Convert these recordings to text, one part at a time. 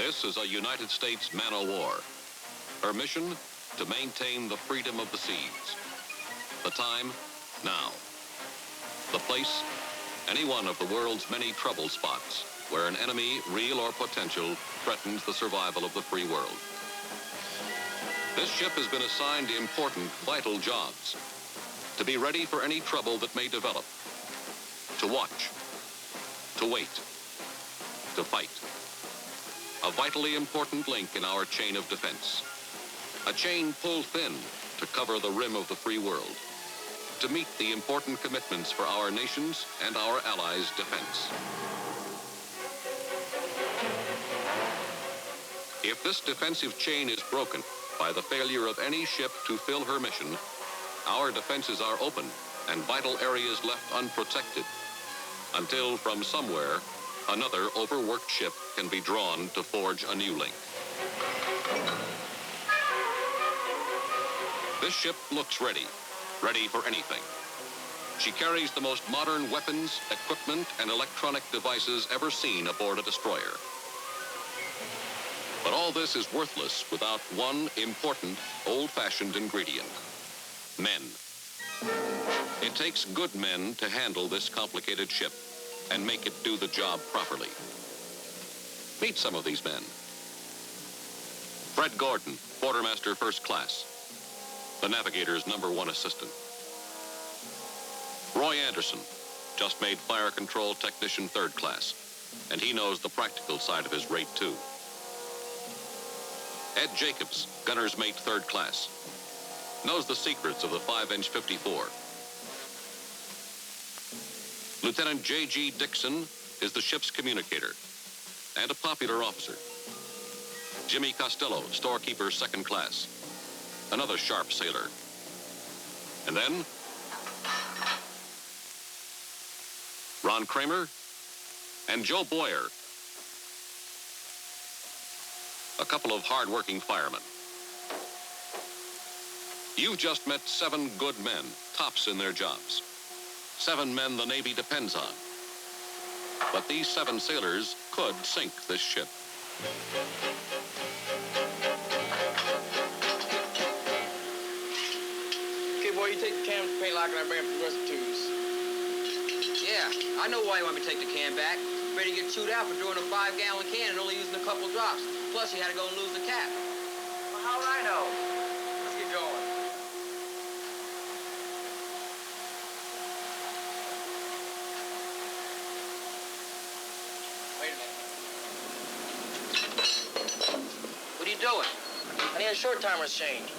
This is a United States man-o-war. Her mission, to maintain the freedom of the seas. The time, now. The place, any one of the world's many trouble spots where an enemy, real or potential, threatens the survival of the free world. This ship has been assigned important, vital jobs. To be ready for any trouble that may develop. To watch. To wait. To fight. A vitally important link in our chain of defense. A chain pulled thin to cover the rim of the free world. To meet the important commitments for our nation's and our allies' defense. If this defensive chain is broken by the failure of any ship to fill her mission, our defenses are open and vital areas left unprotected until from somewhere another overworked ship can be drawn to forge a new link. This ship looks ready for anything. She carries the most modern weapons, equipment, and electronic devices ever seen aboard a destroyer. But all this is worthless without one important, old-fashioned ingredient: men. It takes good men to handle this complicated ship and make it do the job properly. Meet some of these men. Fred Gordon, quartermaster first class, the navigator's #1 assistant. Roy Anderson, just made fire control technician third class, and he knows the practical side of his rate too. Ed Jacobs, gunner's mate third class, knows the secrets of the 5-inch 54. Lieutenant J.G. Dixon is the ship's communicator and a popular officer. Jimmy Costello, storekeeper second class, another sharp sailor. And then Ron Kramer and Joe Boyer, a couple of hard-working firemen. You've just met 7 good men, tops in their jobs. 7 men the Navy depends on. But these 7 sailors could sink this ship. Okay, boy, you take the can with the paint lock and I bring up the rest of the tubes. Yeah, I know why you want me to take the can back. Ready to get chewed out for throwing a 5-gallon can and only using a couple drops. Plus, you had to go and lose the cap. Well, how would I know? Let's get going. Wait a minute. What are you doing? I need a short timer's change.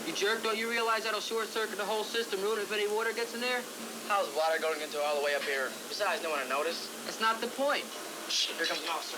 You jerk, don't you realize that'll short-circuit the whole system, ruin it if any water gets in there? How's water going into all the way up here? Besides, no one will notice. That's not the point. Shh, here comes an officer.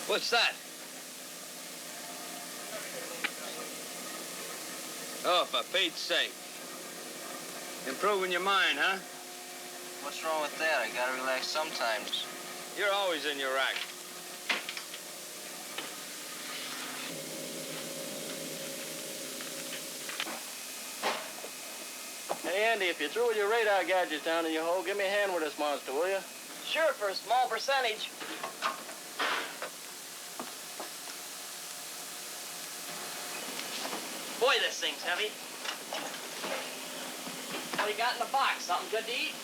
What's that? Oh, for Pete's sake. Improving your mind, huh? What's wrong with that? I gotta relax sometimes. You're always in your act. Hey, Andy, if you're through with your radar gadgets down in your hole, give me a hand with this monster, will you? Sure, for a small percentage. Boy, this thing's heavy. What do you got in the box? Something good to eat?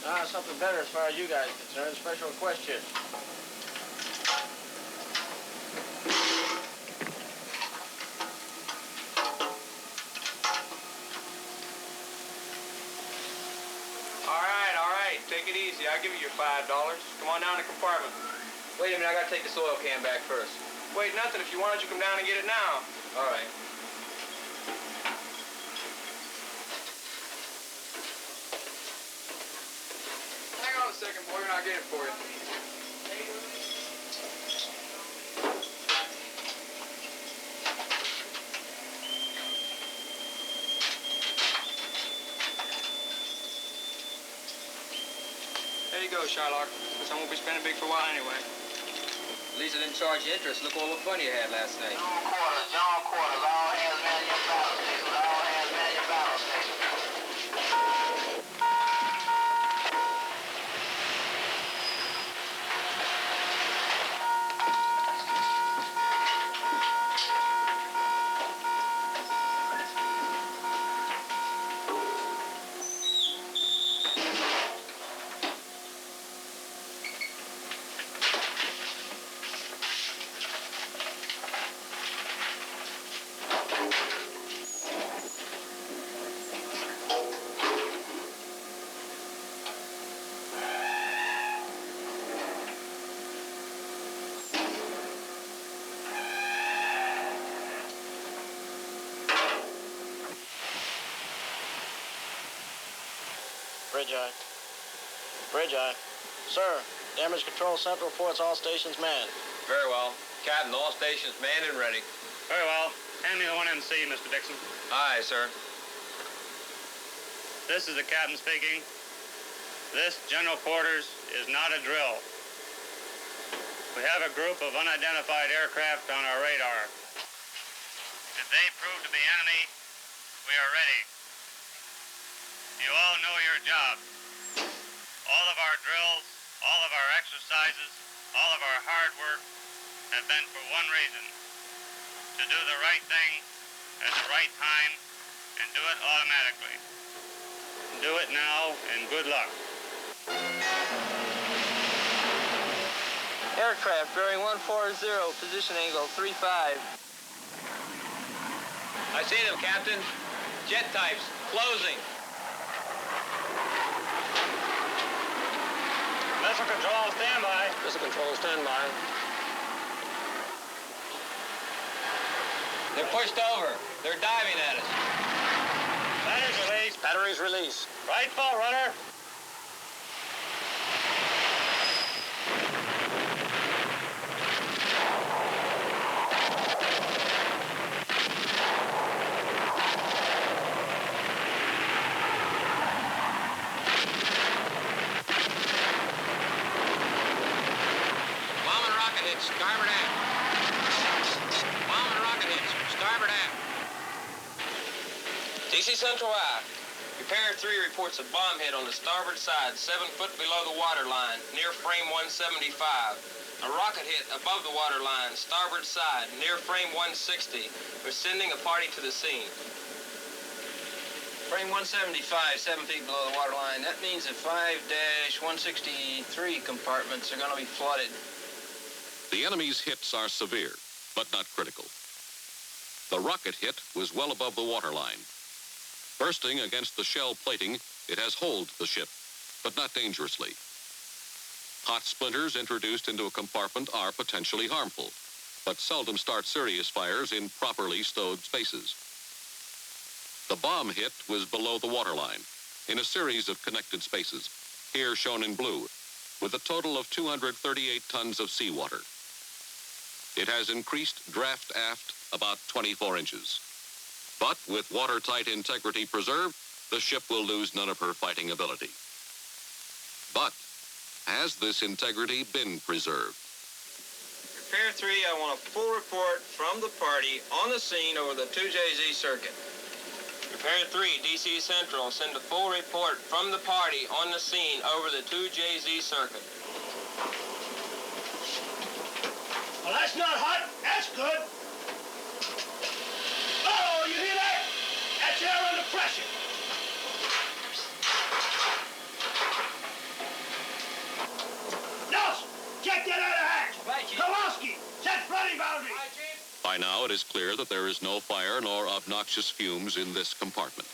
Ah, something better as far as you guys are concerned. Special request kit. All right. Take it easy. I'll give you your $5. Come on down to the compartment. Wait a minute, I gotta take this oil can back first. Wait, nothing. If you want it, you come down and get it now. All right. Hang on a second, boy, and I'll get it for you. There you go, Shylock. Guess I won't be spending big for a while anyway. At least I didn't charge you interest. Look all the fun you had last night. John quarters, all hands man your battle station, all hands man your battle station. Bridge eye. Bridge eye. Sir, damage control central reports all stations manned. Very well. Captain, all stations manned and ready. Very well. Hand me the 1MC, Mr. Dixon. Aye, sir. This is the captain speaking. This, General Quarters, is not a drill. We have a group of unidentified aircraft on our radar. If they prove to be enemy, we are ready. You all know your job. All of our drills, all of our exercises, all of our hard work have been for one reason: to do the right thing at the right time and do it automatically. Do it now, and good luck. Aircraft bearing 140, position angle 35. I see them, Captain. Jet types, closing. Missile control, standby. Missile control, standby. They're pushed over. They're diving at us. Batteries released. Batteries release. Right full, runner. Bomb and rocket hits, starboard aft. Bomb and rocket hits, starboard aft. DC Central I. Repair 3 reports a bomb hit on the starboard side, 7 foot below the water line, near frame 175. A rocket hit above the water line, starboard side, near frame 160. We're sending a party to the scene. Frame 175, 7 feet below the water line. That means the 5-163 compartments are going to be flooded. The enemy's hits are severe, but not critical. The rocket hit was well above the waterline. Bursting against the shell plating, it has holed the ship, but not dangerously. Hot splinters introduced into a compartment are potentially harmful, but seldom start serious fires in properly stowed spaces. The bomb hit was below the waterline, in a series of connected spaces, here shown in blue, with a total of 238 tons of seawater. It has increased draft aft about 24 inches. But with watertight integrity preserved, the ship will lose none of her fighting ability. But has this integrity been preserved? Repair 3, I want a full report from the party on the scene over the 2JZ circuit. Repair 3, DC Central, send a full report from the party on the scene over the 2JZ circuit. Well, that's not hot. That's good. Oh, you hear that? That's air under pressure. Nelson, check that other hatch. Right, Chief. Kowalski, set flooding boundary. By now, it is clear that there is no fire nor obnoxious fumes in this compartment.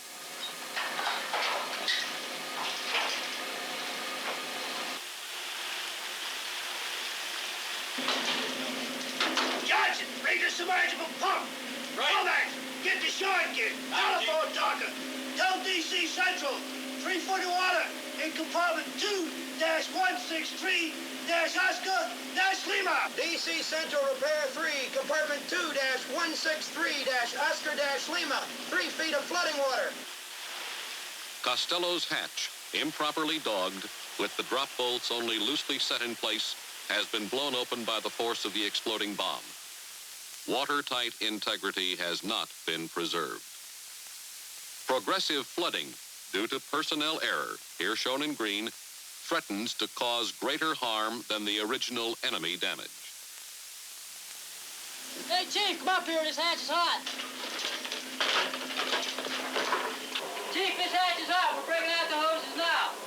Johnson, bring the submergible pump. Right. Lomax, get the shore gear. Telephone talker. Tell DC Central, 3 foot of water in compartment 2-163-Oscar-Lima. DC Central Repair 3, compartment 2-163-Oscar-Lima. 3 feet of flooding water. Costello's hatch, improperly dogged, with the drop bolts only loosely set in place, has been blown open by the force of the exploding bomb. Watertight integrity has not been preserved. Progressive flooding, due to personnel error, here shown in green, threatens to cause greater harm than the original enemy damage. Hey, Chief, come up here. This hatch is hot. Chief, this hatch is hot. We're bringing out the hoses now.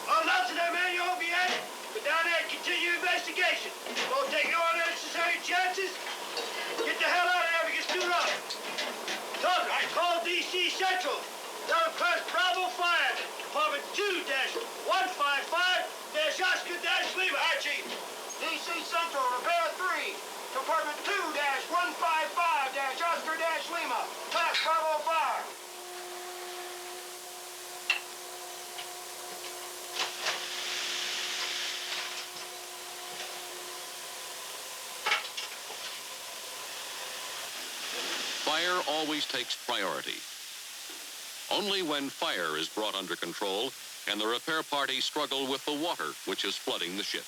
Well, Nelson, that man, you won't be at it. Go down there and continue investigation. Don't take no unnecessary chances. Get the hell out of there if it gets too rough. Tucker, call DC Central. Tell them press Bravo 5, compartment 2-155-Oscar-Lima. Aye, Chief. DC Central Repair 3, compartment 2-155-Oscar-Lima. Pass Bravo 5. always takes priority. Only when fire is brought under control can the repair party struggle with the water which is flooding the ship.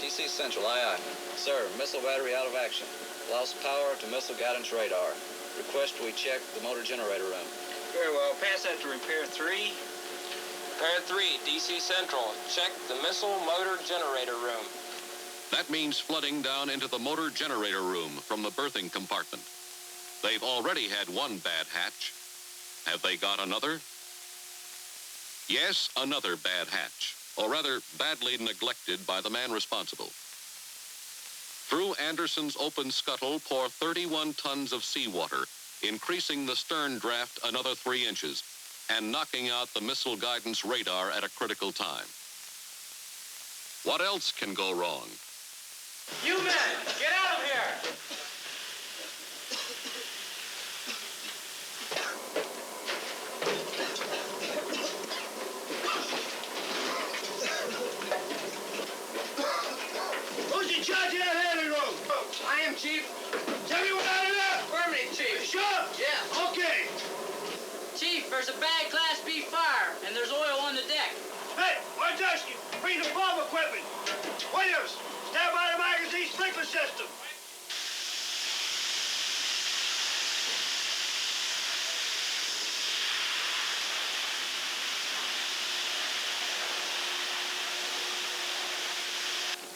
DC Central, aye, aye. Sir, missile battery out of action. Lost power to missile guidance radar. Request we check the motor generator room. Very well. Pass that to Repair 3. Repair 3, DC Central. Check the missile motor generator room. That means flooding down into the motor generator room from the berthing compartment. They've already had one bad hatch. Have they got another? Yes, another bad hatch, or rather badly neglected by the man responsible. Through Anderson's open scuttle pour 31 tons of seawater, increasing the stern draft another 3 inches and knocking out the missile guidance radar at a critical time. What else can go wrong? You men, get out of here! Who's in charge of that handling room? I am, Chief. Is everyone out of there? Affirmative, Chief. Sure? Yeah. Okay. Chief, there's a bad Class B fire, and there's oil on the deck. Hey, Wojcicki, bring the bomb equipment. Williams, stand by the magazine sprinkler system.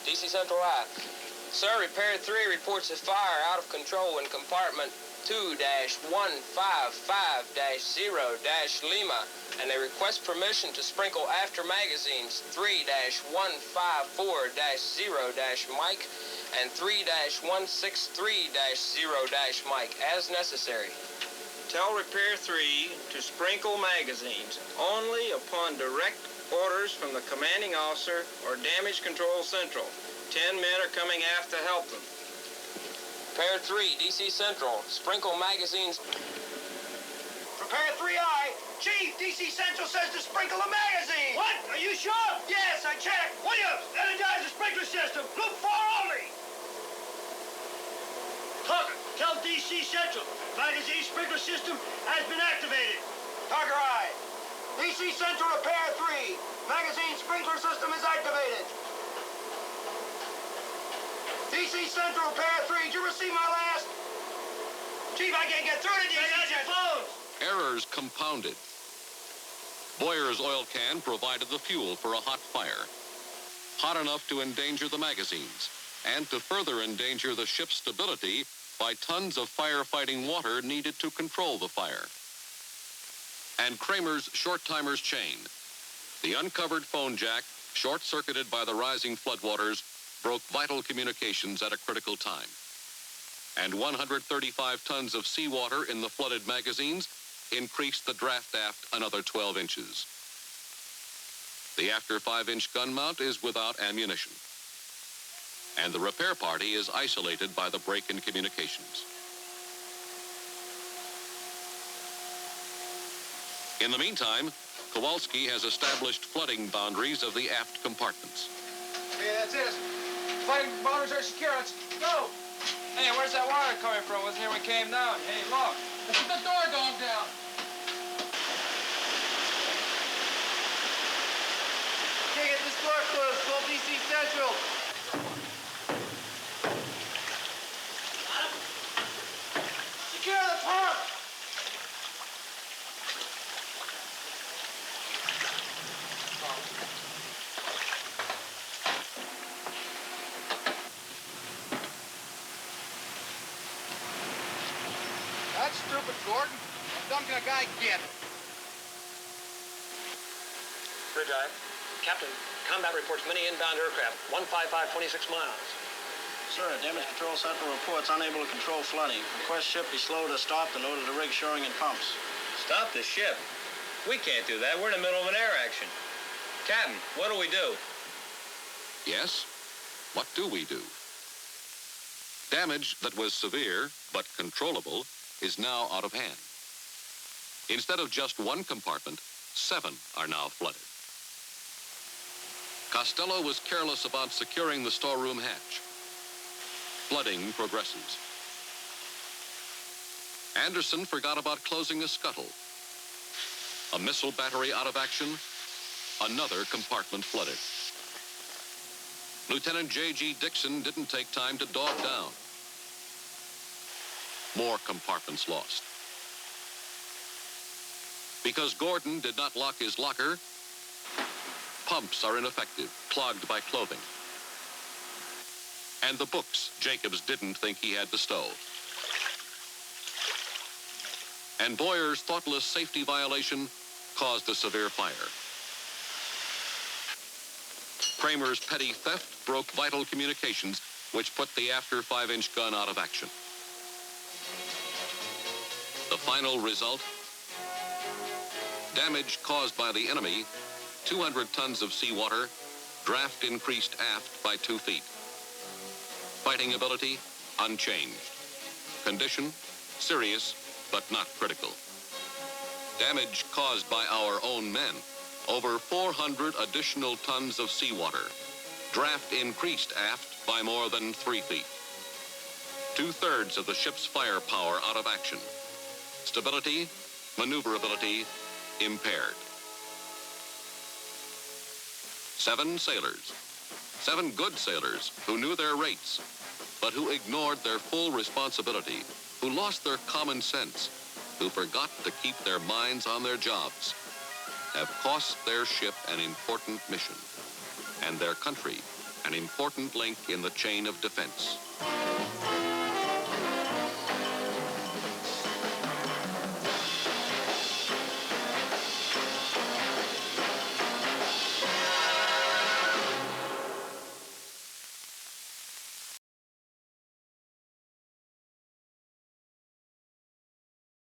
DC Central I. Sir, Repair 3 reports a fire out of control in compartment 2-155-0-Lima, and they request permission to sprinkle after magazines 3-154-0-Mike and 3-163-0-Mike as necessary. Tell Repair 3 to sprinkle magazines only upon direct orders from the commanding officer or Damage Control Central. 10 men are coming aft to help them. Repair 3, DC Central. Sprinkle magazines. Repair 3I. Chief, DC Central says to sprinkle a magazine. What? Are you sure? Yes, I checked. Williams, energize the sprinkler system. Look for only. Tucker, tell DC Central. Magazine sprinkler system has been activated. Tucker, aye. DC Central Repair 3. Magazine sprinkler system is activated. DC Central Repair 3. Did you receive my last? Chief, I can't get through to DC Central. Errors compounded. Boyer's oil can provided the fuel for a hot fire, hot enough to endanger the magazines and to further endanger the ship's stability by tons of firefighting water needed to control the fire. And Kramer's short-timer's chain. The uncovered phone jack, short-circuited by the rising floodwaters, broke vital communications at a critical time. And 135 tons of seawater in the flooded magazines increased the draft aft another 12 inches. The after 5-inch gun mount is without ammunition. And the repair party is isolated by the break in communications. In the meantime, Kowalski has established flooding boundaries of the aft compartments. Okay, that's it. Fighting bombers are secure. Let's go. Hey, where's that water coming from? Wasn't here when we came down. Hey, look. Let's get the door dog down. Can't get this door closed. Call DC Central. Secure the pump. That's stupid, Gordon. How dumb can a guy get? Bridge eye. Captain, combat reports many inbound aircraft, 15526 miles. Sir, Damage Control Central reports unable to control flooding. Request ship be slowed or stopped in order to rig shoring and pumps. Stop the ship? We can't do that. We're in the middle of an air action. Captain, what do we do? Yes? What do we do? Damage that was severe but controllable is now out of hand. Instead of just one compartment, 7 are now flooded. Costello was careless about securing the storeroom hatch. Flooding progresses. Anderson forgot about closing a scuttle. A missile battery out of action, another compartment flooded. Lieutenant J.G. Dixon didn't take time to dog down. More compartments lost. Because Gordon did not lock his locker, pumps are ineffective, clogged by clothing. And the books Jacobs didn't think he had to stow. And Boyer's thoughtless safety violation caused a severe fire. Kramer's petty theft broke vital communications, which put the after 5-inch gun out of action. The final result? Damage caused by the enemy, 200 tons of seawater, draft increased aft by 2 feet. Fighting ability, unchanged. Condition, serious, but not critical. Damage caused by our own men, over 400 additional tons of seawater. Draft increased aft by more than 3 feet. 2/3 of the ship's firepower out of action. Stability, maneuverability, impaired. 7 sailors. 7 good sailors who knew their rates, but who ignored their full responsibility, who lost their common sense, who forgot to keep their minds on their jobs, have cost their ship an important mission, and their country an important link in the chain of defense.